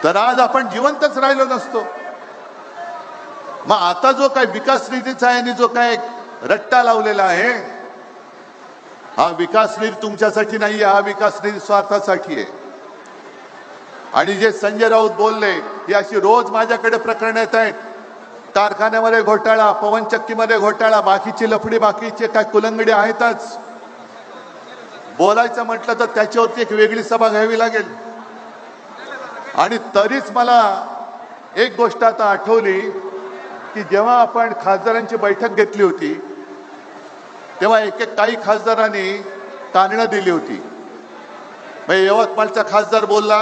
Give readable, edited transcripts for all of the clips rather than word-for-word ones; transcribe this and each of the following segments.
तर आज आपण जिवंतच राहिलो नसतो. मग आता जो काय विकास निधीचा आहे आणि जो काय रट्टा लावलेला आहे, हा विकास निधी तुमच्यासाठी नाही, हा विकास निधी स्वार्थासाठी आहे. आणि जे संजय राऊत बोलले, ही अशी रोज माझ्याकडे प्रकरण येत आहेत. कारखान्यामध्ये घोटाळा, पवनचक्कीमध्ये घोटाळा, बाकीची लफडी, बाकीचे काय कुलंगडी आहेतच. बोलायचं म्हटलं तर त्याच्यावरती एक वेगळी सभा घ्यावी लागेल. आणि तरीच मला एक गोष्ट आता आठवली की जेव्हा आपण खासदारांची बैठक घेतली होती तेव्हा काही खासदारांनी कारणं दिली होती. यवतमाळचा खासदार बोलला,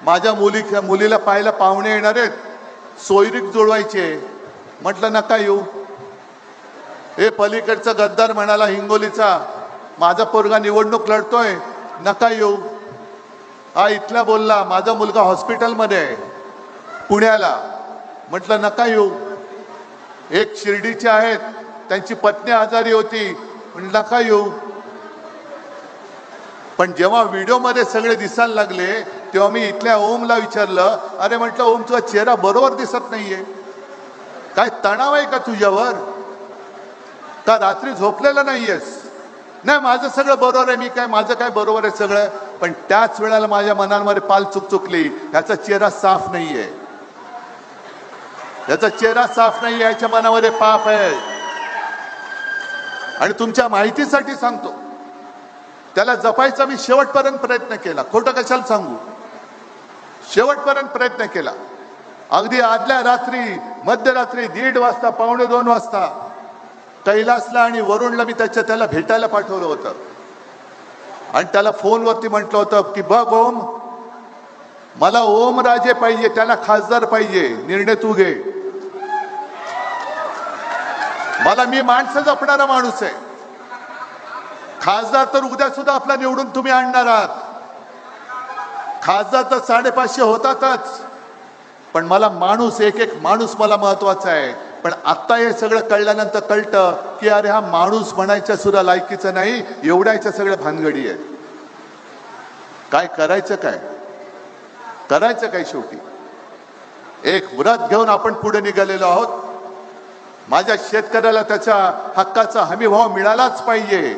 माझ्या मुलीला पाहायला पाहुणे येणार आहेत, सोयरीक जुळवायचे. म्हटलं नका येऊ. हे पलीकडचा गद्दार म्हणाला हिंगोलीचा, माझा पोरगा निवडणूक लढतोय, नका येऊ. हा इथला बोलला, माझा मुलगा हॉस्पिटलमध्ये आहे पुण्याला, म्हटलं नका येऊ. एक शिर्डीचे आहेत, त्यांची पत्नी आजारी होती, म्हटलं नका येऊ. पण जेव्हा व्हिडिओमध्ये सगळे दिसायला लागले तेव्हा मी इथल्या ओमला विचारलं, अरे म्हटलं ओम, तुझा चेहरा बरोबर दिसत नाहीये, काय तणाव आहे का तुझ्यावर, का रात्री झोपलेला नाहीयेस? नाही, माझं सगळं बरोबर आहे, मी काय, माझं काय बरोबर आहे सगळं. पण त्याच वेळेला माझ्या मनामध्ये पाल चुकली, ह्याचा चेहरा साफ नाहीये, याचा चेहरा साफ नाही, याच्या मनामध्ये पाप आहे. आणि तुमच्या माहितीसाठी सांगतो, त्याला जपायचा मी शेवटपर्यंत प्रयत्न केला, खोटं कशाला सांगू, शेवटपर्यंत प्रयत्न केला. अगदी आदल्या रात्री, मध्यरात्री 1:30 वाजता, 1:45 वाजता कैलासला आणि वरुणला मी त्याला भेटायला पाठवलं होतं. आणि त्याला फोनवरती म्हटलं होतं की बघ ओम, मला ओम राजे पाहिजे, त्याला खासदार पाहिजे, निर्णय तू घे. मी माणसं जपणारा माणूस आहे. खासदार तर उद्या सुद्धा आपला निवडून तुम्ही आणणार आहात, खासदार तर 550 होतातच. पण मला माणूस, एक माणूस मला महत्वाचा आहे. पण आता हे सगळं कळल्यानंतर कळतं की अरे हा माणूस म्हणायच्या सुद्धा लायकीचं नाही, एवढ्याच्या सगळ्या भानगडी आहेत. काय करायचं, काय करायचं काय? शेवटी एक व्रत घेऊन आपण पुढे निघालेलो आहोत. माझ्या शेतकऱ्याला त्याच्या हक्काचा हमी भाव मिळालाच पाहिजे,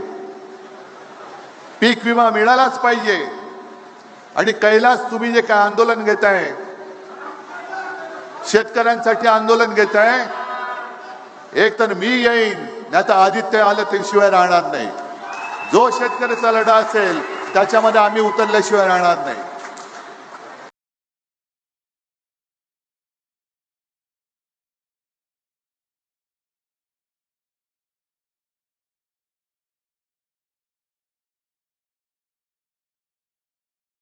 पीक विमा मिळालाच पाहिजे. आणि कैलास, तुम्ही जे काय आंदोलन घेताय, शेतकऱ्यांसाठी आंदोलन घेताय, एक तर मी येईन, नाही तर आदित्य आलं ते शिवाय राहणार नाही. जो शेतकऱ्याचा लढा असेल त्याच्यामध्ये आम्ही उतरल्याशिवाय राहणार नाही.